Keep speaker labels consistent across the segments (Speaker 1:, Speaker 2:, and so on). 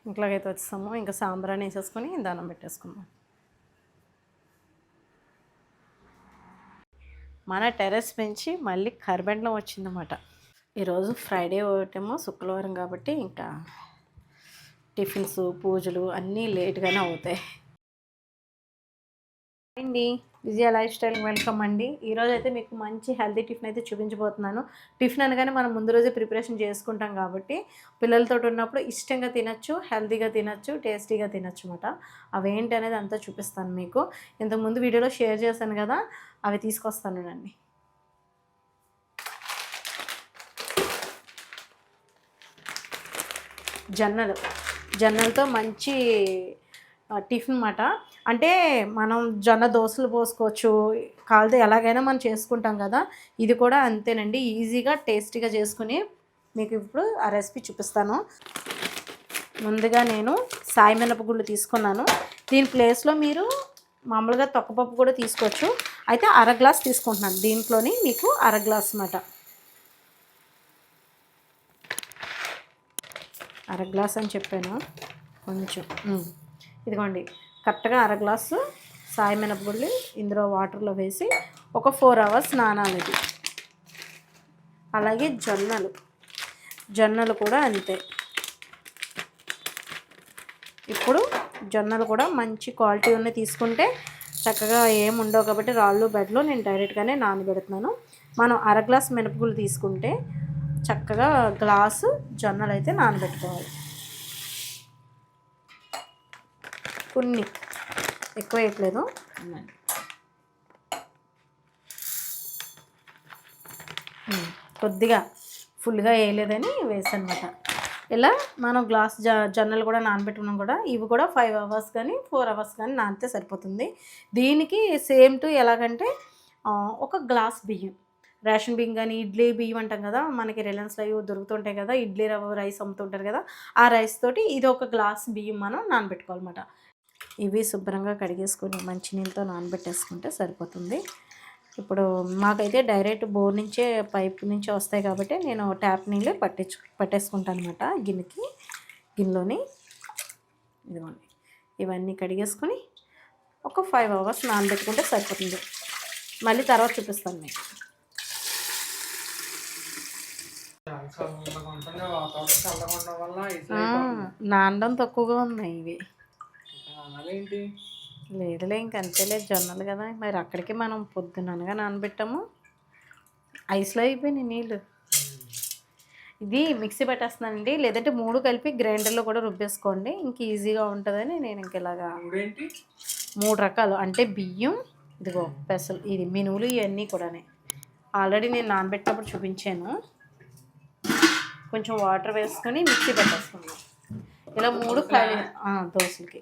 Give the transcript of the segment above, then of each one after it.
Speaker 1: ఇంట్లోకైతే వచ్చేసాము. ఇంకా సాంబ్రాన్ని వేసేసుకొని దండం పెట్టేసుకుందాం. మన టెర్రస్ పెంచి మళ్ళీ కర్బెండ్లం వచ్చిందన్నమాట. ఈరోజు ఫ్రైడే ఒకటేమో శుక్రవారం కాబట్టి ఇంకా టిఫిన్స్ పూజలు అన్నీ లేట్గానే అవుతాయి అండి. విజయ లైఫ్ స్టైల్ వెల్కమ్ అండి. ఈరోజు అయితే మీకు మంచి హెల్తీ టిఫిన్ అయితే చూపించబోతున్నాను. టిఫిన్ అనగానే మనం ముందు రోజే ప్రిపరేషన్ చేసుకుంటాం కాబట్టి పిల్లలతో ఉన్నప్పుడు ఇష్టంగా తినచ్చు, హెల్తీగా తినచ్చు, టేస్టీగా తినచ్చు అన్నమాట. అవేంటి అనేది అంతా చూపిస్తాను మీకు. ఇంతకుముందు వీడియోలో షేర్ చేశాను కదా, అవి తీసుకొస్తాను అండి. జొన్నలతో మంచి టిఫిన్ అన్నమాట. అంటే మనం జొన్న దోశలు పోసుకోవచ్చు, కాలితే ఎలాగైనా మనం చేసుకుంటాం కదా. ఇది కూడా అంతేనండి, ఈజీగా టేస్టీగా చేసుకుని మీకు ఇప్పుడు ఆ రెసిపీ చూపిస్తాను. ముందుగా నేను సాయి మినపగుళ్ళు తీసుకున్నాను. దీని ప్లేస్లో మీరు మామూలుగా తొక్కపప్పు కూడా తీసుకోవచ్చు. అయితే అర గ్లాస్ తీసుకుంటున్నాను. దీంట్లోని మీకు అర గ్లాస్ అన్నమాట. అర గ్లాస్ అని చెప్పాను కొంచెం. ఇదిగోండి, కరెక్ట్గా అర గ్లాసు సాయి మినపగుళ్ళు ఇందులో వాటర్లో వేసి ఒక 4 hours నానాలి. అలాగే జొన్నలు కూడా అంతే. ఇప్పుడు జొన్నలు కూడా మంచి క్వాలిటీ ఉన్నాయి తీసుకుంటే చక్కగా ఏముండవు కాబట్టి రాళ్ళు బెడ్లో నేను డైరెక్ట్గానే నానబెడుతున్నాను. మనం అర గ్లాస్ మినపగుళ్ళు తీసుకుంటే చక్కగా గ్లాసు జొన్నలు అయితే నానబెట్టుకోవాలి. కొన్ని ఎక్కువ వేయట్లేదు, కొద్దిగా ఫుల్గా వేయలేదని వేసానమాట. ఇలా మనం గ్లాస్ జొన్నలు కూడా నానబెట్టుకున్నాం కూడా. ఇవి కూడా 5 hours కానీ 4 hours కానీ నానితే సరిపోతుంది. దీనికి సేమ్ టు ఎలాగంటే ఒక గ్లాస్ బియ్యం, రేషన్ బియ్యం కానీ ఇడ్లీ బియ్యం అంటాం కదా, మనకి రిలయన్స్లో అవి దొరుకుతుంటాయి కదా, ఇడ్లీ రవ్వ రైస్ అమ్ముతుంటారు కదా, ఆ రైస్ తోటి ఇది ఒక గ్లాస్ బియ్యం మనం నానబెట్టుకోవాలన్నమాట. ఇవి శుభ్రంగా కడిగేసుకొని మంచినీళ్ళతో నానబెట్టేసుకుంటే సరిపోతుంది. ఇప్పుడు మాకైతే డైరెక్ట్ బోర్ నుంచే పైప్ నుంచే వస్తాయి కాబట్టి నేను ట్యాప్ నీళ్ళే పట్టేసుకుంటాను అనమాట గిన్నెలోని. ఇదిగోండి, ఇవన్నీ కడిగేసుకొని ఒక 5 hours నానబెట్టుకుంటే సరిపోతుంది. మళ్ళీ తర్వాత చూపిస్తాను మీకు. నానడం తక్కువగా ఉన్నాయి ఇవి. లేదులే, ఇంకంతేలే, జొన్నలు కదా మరి. అక్కడికి మనం పొద్దుననగా నానబెట్టాము, ఐస్లో అయిపోయినాయి నీళ్ళు. ఇది మిక్సీ పెట్టేస్తున్నానండి, లేదంటే 3 కలిపి గ్రైండర్లో కూడా రుబ్బేసుకోండి, ఇంక ఈజీగా ఉంటుందని నేను ఇంక ఇలాగా 3 రకాలు అంటే బియ్యం, ఇదిగో పెసలు, ఇది మినువులు, ఇవన్నీ కూడా ఆల్రెడీ నేను నానబెట్టినప్పుడు చూపించాను. కొంచెం వాటర్ వేసుకొని మిక్సీ పెట్టేసుకున్నాను. ఇలా 3 దోశలకి.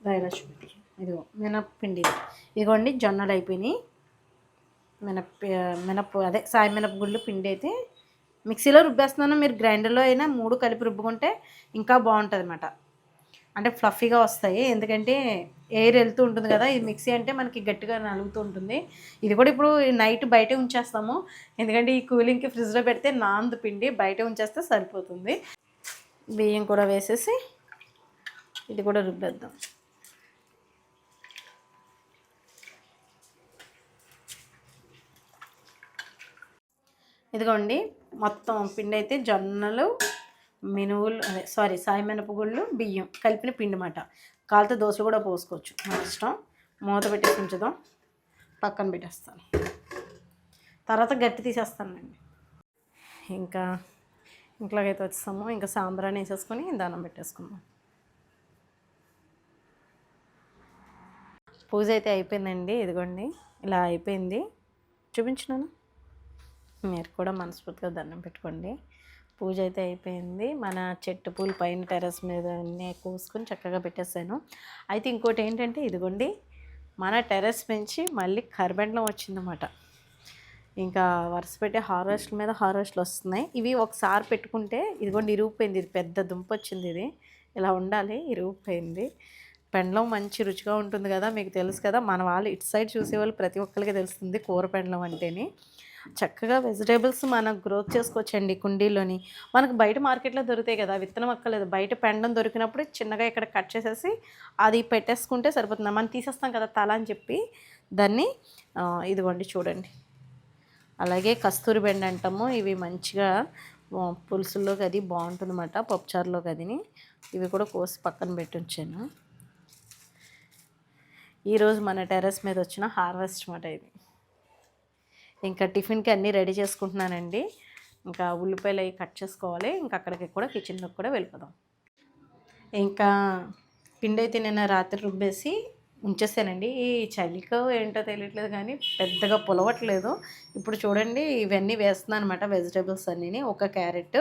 Speaker 1: రాయలక్ష్మి, ఇదిగో మినప్పిండి, ఇదిగోండి జొన్నలు అయిపోయినాయి. అదే సాయి మినపగుళ్ళు పిండి అయితే మిక్సీలో రుబ్బేస్తున్నాను. మీరు గ్రైండర్లో అయినా 3 కలిపి రుబ్బుకుంటే ఇంకా బాగుంటుంది అన్నమాట. అంటే ఫ్లఫీగా వస్తాయి, ఎందుకంటే ఎయిర్ వెళ్తూ ఉంటుంది కదా. ఇది మిక్సీ అంటే మనకి గట్టిగా నలుగుతూ ఉంటుంది. ఇది కూడా ఇప్పుడు నైట్ బయటే ఉంచేస్తాము, ఎందుకంటే ఈ కూలింగ్కి ఫ్రిడ్జ్లో పెడితే నాందు పిండి బయట ఉంచేస్తే సరిపోతుంది. బియ్యం కూడా వేసేసి ఇది కూడా రుబ్బేద్దాం. ఇదిగోండి, మొత్తం పిండి అయితే జొన్నలు, మినువులు, సాయి మినపగుళ్ళు, బియ్యం కలిపిన పిండి మాట. కాలితే దోశలు కూడా పోసుకోవచ్చు, మన ఇష్టం. మూత పెట్టేసి ఉంచుదాం, పక్కన పెట్టేస్తాను. తర్వాత గట్టి తీసేస్తానండి. ఇంకా ఇంట్లోకైతే వచ్చేసాము. ఇంకా సాంబ్రాన్ని వేసేసుకొని దండం పెట్టేసుకుందాం. పూజ అయితే అయిపోయిందండి. ఇదిగోండి ఇలా అయిపోయింది, చూపించినాను. మీరు కూడా మనస్ఫూర్తిగా దండం పెట్టుకోండి. పూజ అయితే అయిపోయింది. మన చెట్టు పూలు పైన టెర్రస్ మీద అన్నీ కోసుకొని చక్కగా పెట్టేశాను. అయితే ఇంకోటి ఏంటంటే, ఇదిగోండి మన టెర్రస్ పెంచి మళ్ళీ కర్బెండ్లం వచ్చిందన్నమాట. ఇంకా వరుస పెట్టి హార్వెస్ట్ల మీద హార్వెస్ట్లు వస్తున్నాయి. ఇవి ఒకసారి పెట్టుకుంటే ఇదిగోండి ఇరిగిపోయింది. ఇది పెద్ద దుంప వచ్చింది, ఇది ఇలా ఉండాలి, ఇరిగిపోయింది. పెండలం మంచి రుచిగా ఉంటుంది కదా, మీకు తెలుసు కదా. మన వాళ్ళు ఇటు సైడ్ చూసేవాళ్ళు ప్రతి ఒక్కరికి తెలుస్తుంది కూర పెండలం అంటేని. చక్కగా వెజిటేబుల్స్ మనం గ్రోత్ చేసుకోవచ్చండి కుండీలోని. మనకు బయట మార్కెట్లో దొరుకుతాయి కదా, విత్తనం అక్కర్లేదు. బయట పెండం దొరికినప్పుడు చిన్నగా ఇక్కడ కట్ చేసేసి అది పెట్టేసుకుంటే సరిపోతుంది. మనం తీసేస్తాం కదా తల అని చెప్పి దాన్ని. ఇదిగోండి చూడండి. అలాగే కస్తూరి బెండ అంటాము. ఇవి మంచిగా పులుసుల్లోకి అది బాగుంటుందన్నమాట, పప్పుచారులోకి అదిని. ఇవి కూడా కోసి పక్కన పెట్టి ఉంచాను. ఈరోజు మన టెర్రస్ మీద వచ్చిన హార్వెస్ట్ మాట ఇది. ఇంకా టిఫిన్కి అన్నీ రెడీ చేసుకుంటున్నానండి. ఇంకా ఉల్లిపాయలు అవి కట్ చేసుకోవాలి. ఇంకా అక్కడికి కూడా కిచెన్లోకి కూడా వెళ్ళిపోదాం. ఇంకా పిండి అయితే నిన్న రాత్రి రుబ్బేసి ఉంచేసానండి. ఈ చలికో ఏంటో తెలియట్లేదు కానీ పెద్దగా పులవట్లేదు. ఇప్పుడు చూడండి ఇవన్నీ వేస్తున్నాను అనమాట, వెజిటేబుల్స్ అన్నీ. ఒక క్యారెట్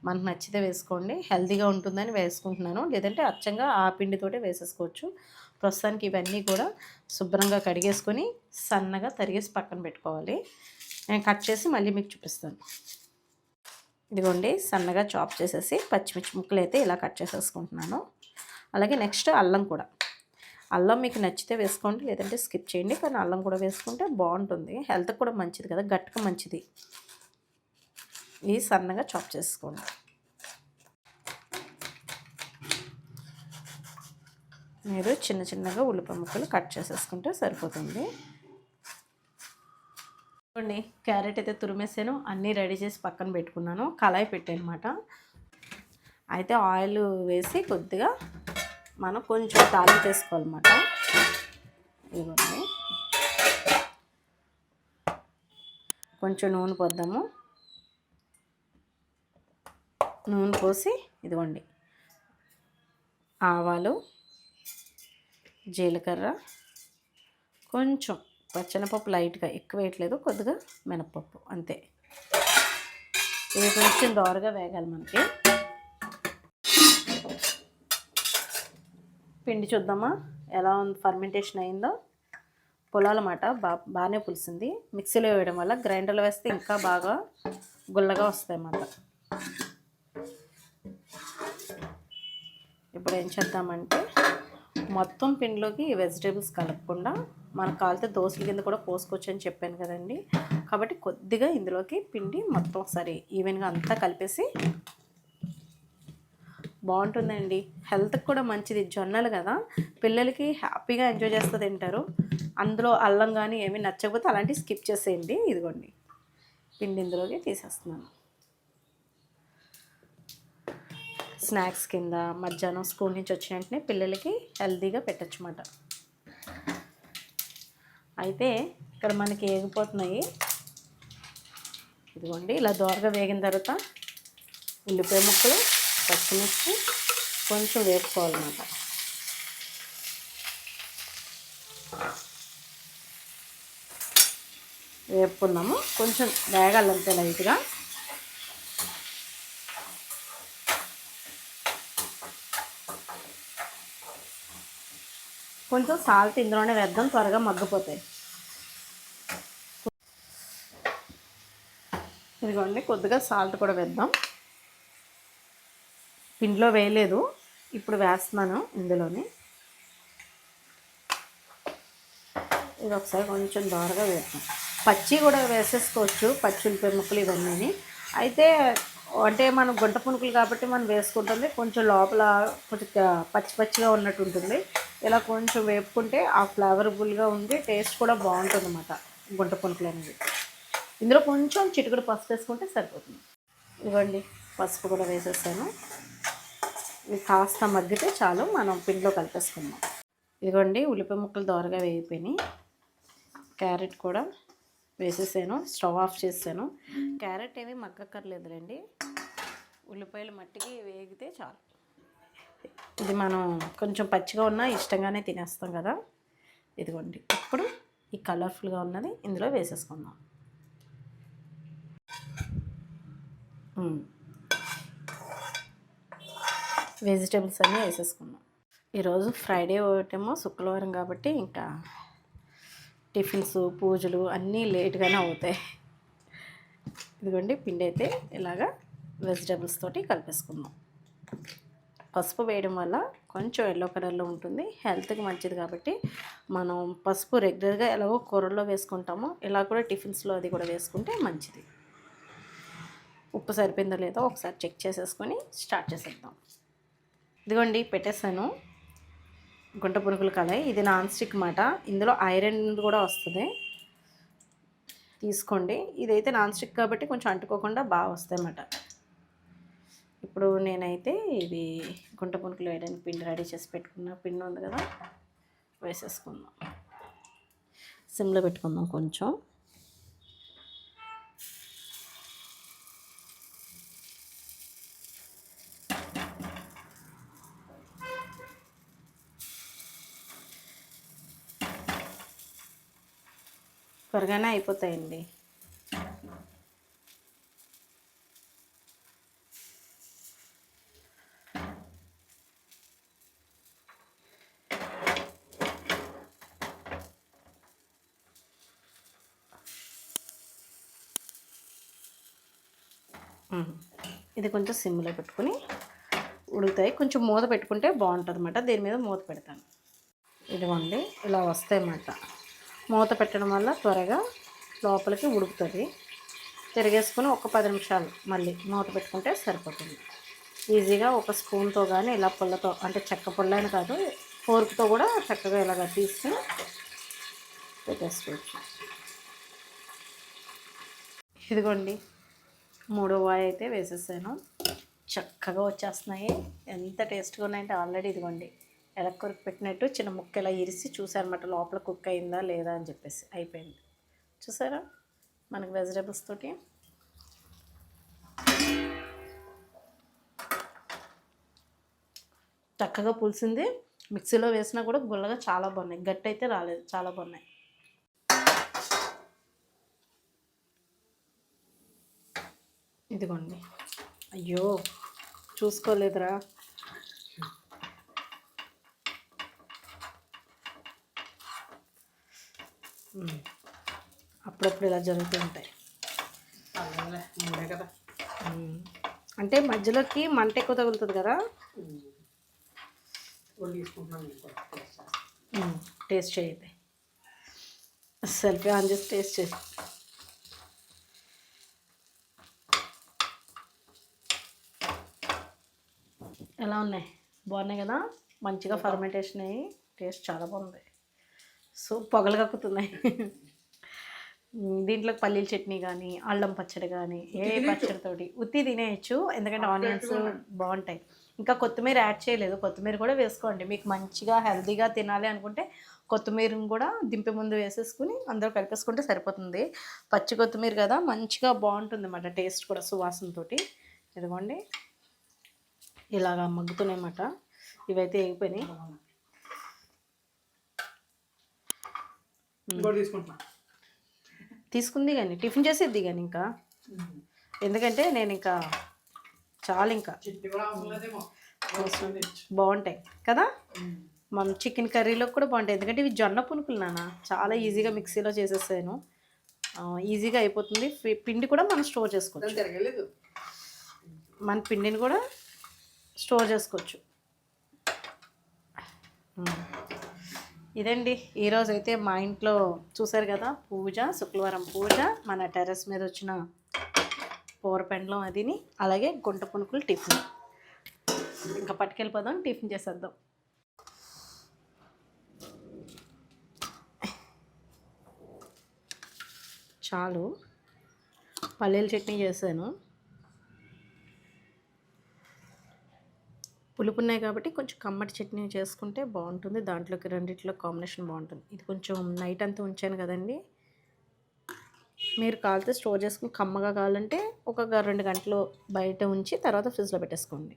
Speaker 1: మనకు నచ్చితే వేసుకోండి, హెల్తీగా ఉంటుందని వేసుకుంటున్నాను. లేదంటే అచ్చంగా ఆ పిండితోటే వేసేసుకోవచ్చు. ప్రస్తుతానికి ఇవన్నీ కూడా శుభ్రంగా కడిగేసుకొని సన్నగా తరిగేసి పక్కన పెట్టుకోవాలి. నేను కట్ చేసి మళ్ళీ మీకు చూపిస్తాను. ఇదిగోండి సన్నగా చాప్ చేసేసి పచ్చిమిర్చి ముక్కలు అయితే ఇలా కట్ చేసేసుకుంటున్నాను. అలాగే నెక్స్ట్ అల్లం కూడా. అల్లం మీకు నచ్చితే వేసుకోండి, లేదంటే స్కిప్ చేయండి. కానీ అల్లం కూడా వేసుకుంటే బాగుంటుంది, హెల్త్కి కూడా మంచిది కదా, గట్టిగా మంచిది. ఇది సన్నగా చాప్ చేసుకోండి. మీరు చిన్న చిన్నగా ఉల్లిపాయ ముక్కలు కట్ చేసేసుకుంటే సరిపోతుంది. చూడండి క్యారెట్ అయితే తురిమేసాను, అన్నీ రెడీ చేసి పక్కన పెట్టుకున్నాను. కళాయి పెట్టానమాట. అయితే ఆయిల్ వేసి కొద్దిగా మనం కొంచెం తాలింపు వేసుకోవాలన్నమాట. ఇదిగోండి కొంచెం నూనె పోద్దాము. నూనె పోసి ఇదిగోండి ఆవాలు, జీలకర్ర, కొంచెం పచ్చెనపప్పు లైట్గా, ఎక్కువ వేయట్లేదు, కొద్దిగా మినపప్పు అంతే. ఇవి కొంచెం దోరగా వేగాలి మనకి. పిండి చూద్దామా ఎలా ఉంది, ఫర్మెంటేషన్ అయిందో. పొలాలన్నమాట, బాగానే పులిసింది. మిక్సీలో వేయడం వల్ల, గ్రైండర్లో వేస్తే ఇంకా బాగా గుల్లగా వస్తాయి అన్నమాట. ఇప్పుడు ఏం చేద్దామంటే మొత్తం పిండిలోకి వెజిటేబుల్స్ కలపకుండా మనకు కాలితే దోశల కింద కూడా పోసుకోవచ్చు అని చెప్పాను కదండి. కాబట్టి కొద్దిగా ఇందులోకి పిండి మొత్తం ఒకసారి ఈవెన్గా అంతా కలిపేసి, బాగుంటుందండి, హెల్త్కి కూడా మంచిది. జొన్నలు కదా, పిల్లలకి హ్యాపీగా ఎంజాయ్ చేస్తూ తింటారు. అందులో అల్లం కానీ ఏమీ నచ్చకపోతే అలాంటివి స్కిప్ చేసేయండి. ఇదిగోండి పిండి ఇందులోకి తీసేస్తున్నాను. స్నాక్స్ కింద మధ్యాహ్నం స్కూల్ నుంచి వచ్చిన వెంటనే పిల్లలకి హెల్తీగా పెట్టచ్చు అన్నమాట. అయితే ఇక్కడ మనకి ఏగిపోతున్నాయి. ఇదిగోండి ఇలా దోరగా వేగిన తర్వాత ఉల్లిపాయ ముక్కలు, పచ్చిమిర్చి కొంచెం వేపుకోవాలన్నమాట. వేపుకున్నాము, కొంచెం వేగాలంతే లైట్గా. కొంచెం సాల్ట్ ఇందులోనే వేద్దాం, త్వరగా మగ్గిపోతాయి. ఇదిగోండి కొద్దిగా సాల్ట్ కూడా వేద్దాం. పిండిలో వేయలేదు, ఇప్పుడు వేస్తున్నాను ఇందులోనే. ఇది ఒకసారి కొంచెం దోరగా వేద్దాం. పచ్చి కూడా వేసేసుకోవచ్చు, పచ్చి ఉల్లిపాయ ముక్కలు ఇవన్నీ. అయితే అంటే మనం గుంట పునుకులు కాబట్టి మనం వేసుకుంటుంది కొంచెం లోపల కొంచెం పచ్చి పచ్చిగా ఉన్నట్టు ఉంటుంది. ఇలా కొంచెం వేపుకుంటే ఆ ఫ్లేవరబుల్గా ఉంది, టేస్ట్ కూడా బాగుంటుంది అన్నమాట గుంట పునుకులు అనేది. ఇందులో కొంచెం చిటికెడు పసుపు వేసుకుంటే సరిపోతుంది. ఇవ్వండి పసుపు కూడా వేసేస్తాను. ఇవి కాస్త మగ్గితే చాలు, మనం పిండిలో కలిపేసుకుందాం. ఇదిగోండి ఉల్లిపాయ ముక్కలు దోరగా వేగిపోయినాయి. క్యారెట్ కూడా వేసేసాను, స్టవ్ ఆఫ్ చేసాను. క్యారెట్ ఏమీ మగ్గక్కర్లేదులేండి, ఉల్లిపాయలు మట్టికి వేగితే చాలు. ఇది మనం కొంచెం పచ్చిగా ఉన్నా ఇష్టంగానే తినేస్తాం కదా. ఇదిగోండి ఇప్పుడు ఈ కలర్ఫుల్గా ఉన్నది ఇందులో వేసేసుకుందాం. వెజిటేబుల్స్ అన్నీ వేసేసుకుందాం. ఈరోజు ఫ్రైడే ఒకటేమో శుక్రవారం కాబట్టి ఇంకా టిఫిన్స్, పూజలు అన్నీ లేట్గానే అవుతాయి. ఇదిగోండి పిండి అయితే ఇలాగా వెజిటేబుల్స్ తోటి కలిపేసుకుందాం. పసుపు వేయడం వల్ల కొంచెం ఎల్లో కలర్లో ఉంటుంది, హెల్త్కి మంచిది. కాబట్టి మనం పసుపు రెగ్యులర్గా ఎలాగో కూరల్లో వేసుకుంటామో ఇలా కూడా టిఫిన్స్లో అది కూడా వేసుకుంటే మంచిది. ఉప్పు సరిపోయిందో లేదో ఒకసారి చెక్ చేసేసుకొని స్టార్ట్ చేసేద్దాం. ఇదిగోండి పెట్టేసాను గుంట పునుగుల కళాయి. ఇది నాన్ స్టిక్ మాట, ఇందులో ఐరన్ కూడా వస్తుంది, తీసుకోండి. ఇదైతే నాన్ స్టిక్ కాబట్టి కొంచెం అంటుకోకుండా బాగా వస్తాయి అన్నమాట. ఇప్పుడు నేనైతే ఇది గుంట పునుకులు వేయడానికి పిండి రెడీ చేసి పెట్టుకున్న పిండి ఉంది కదా, వేసేసుకుందాం. సిమ్లో పెట్టుకుందాం కొంచెం. త్వరగానే అయిపోతాయండి. ఇది కొంచెం సిమ్లో పెట్టుకుని ఉడుకుతాయి. కొంచెం మూత పెట్టుకుంటే బాగుంటుంది అన్నమాట. దీని మీద మూత పెడతాను. ఇదిగోండి ఇలా వస్తాయి అన్నమాట. మూత పెట్టడం వల్ల త్వరగా లోపలికి ఉడుకుతుంది. తిరిగేసుకుని ఒక 10 నిమిషాలు మళ్ళీ మూత పెట్టుకుంటే సరిపోతుంది. ఈజీగా ఒక స్పూన్తో కానీ ఇలా పుల్లతో, అంటే చెక్క పుల్ల అని కాదు, ఫోర్క్తో కూడా చక్కగా ఇలాగ తీసుకుని పెట్టేసుకోవచ్చు. ఇదిగోండి 3వ వాయి అయితే వేసేసాను. చక్కగా వచ్చేస్తున్నాయి. ఎంత టేస్ట్గా ఉన్నాయంటే ఆల్రెడీ ఇదిగోండి ఎలా కొరికి పెట్టినట్టు చిన్న ముక్క ఇలా ఇరిసి చూసారన్నమాట, లోపల కుక్ అయిందా లేదా అని చెప్పేసి. అయిపోయింది చూసారా మనకి వెజిటేబుల్స్ తోటి. చక్కగా పులిసింది. మిక్సీలో వేసినా కూడా గుల్లగా చాలా బాగున్నాయి, గట్టి అయితే రాలేదు, చాలా బాగున్నాయి. ఇదిగోండి, అయ్యో చూసుకోలేదురా. అప్పుడప్పుడు ఇలా జరుగుతూ ఉంటాయి కదా. అంటే మధ్యలోకి మంట ఎక్కువ తగులుతుంది కదా. టేస్ట్ చేయండి, సెల్ఫీ ఆన్ చేసి టేస్ట్ చేసి. ఎలా ఉన్నాయి? బాగున్నాయి కదా, మంచిగా ఫర్మెంటేషన్ అయ్యి టేస్ట్ చాలా బాగుంది. సో పొగలు కక్కుతున్నాయి. దీంట్లో పల్లీల చట్నీ కానీ, అల్లం పచ్చడి కానీ, ఏ పచ్చడితోటి ఉత్తి తినేయచ్చు, ఎందుకంటే ఆనియన్స్ బాగుంటాయి. ఇంకా కొత్తిమీర యాడ్ చేయలేదు, కొత్తిమీర కూడా వేసుకోండి. మీకు మంచిగా హెల్తీగా తినాలి అనుకుంటే కొత్తిమీరని కూడా దింపే ముందు వేసేసుకుని అందరూ కలిపేసుకుంటే సరిపోతుంది. పచ్చి కొత్తిమీర కదా, మంచిగా బాగుంటుంది అన్నమాట, టేస్ట్ కూడా సువాసనతో. ఇదిగోండి ఇలాగా మగ్గుతున్నాయన్నమాట. ఇవైతే ఎగిపోయినాయి. తీసుకుంది కానీ టిఫిన్ చేసేది కానీ ఇంకా, ఎందుకంటే నేను ఇంకా చాలా ఇంకా బాగుంటాయి కదా. మనం చికెన్ కర్రీలో కూడా బాగుంటాయి, ఎందుకంటే ఇవి జొన్న పునుకులు నాన్న. చాలా ఈజీగా మిక్సీలో చేసేసాను, ఈజీగా అయిపోతుంది. పిండి కూడా మనం స్టోర్ చేసుకోవచ్చు, మన పిండిని కూడా స్టోర్ చేసుకోవచ్చు. ఇదండి ఈరోజు అయితే మా ఇంట్లో చూసారు కదా పూజ, శుక్రవారం పూజ, మన టెర్రస్ మీద వచ్చిన పూరపెండలం అదిని, అలాగే గుంట పునుకులు టిఫిన్. ఇంకా పట్టుకెళ్ళిపోదాం, టిఫిన్ చేసేద్దాం. చాలు, పల్లీల చట్నీ చేశాను. పులుపు ఉన్నాయి కాబట్టి కొంచెం కమ్మటి చట్నీ చేసుకుంటే బాగుంటుంది. దాంట్లోకి రెండిట్లో కాంబినేషన్ బాగుంటుంది. ఇది కొంచెం నైట్ అంతా ఉంచాను కదండి, మీరు కావాలితే స్టోర్ చేసుకుని కమ్మగా కావాలంటే ఒక 2 గంటలు బయట ఉంచి తర్వాత ఫ్రిడ్జ్లో పెట్టేసుకోండి.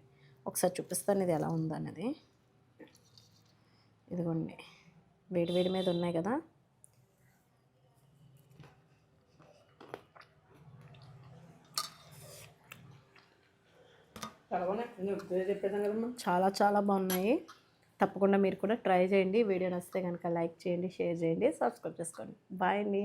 Speaker 1: ఒకసారి చూపిస్తాను ఇది ఎలా ఉందో అనేది. ఇదిగోండి వేడి వేడి మీద ఉన్నాయి కదా. చాలా చాలా బాగున్నాయి. తప్పకుండా మీరు కూడా ట్రై చేయండి. వీడియో నచ్చితే కనుక లైక్ చేయండి, షేర్ చేయండి, సబ్స్క్రైబ్ చేసుకోండి. బాయ్ అండి.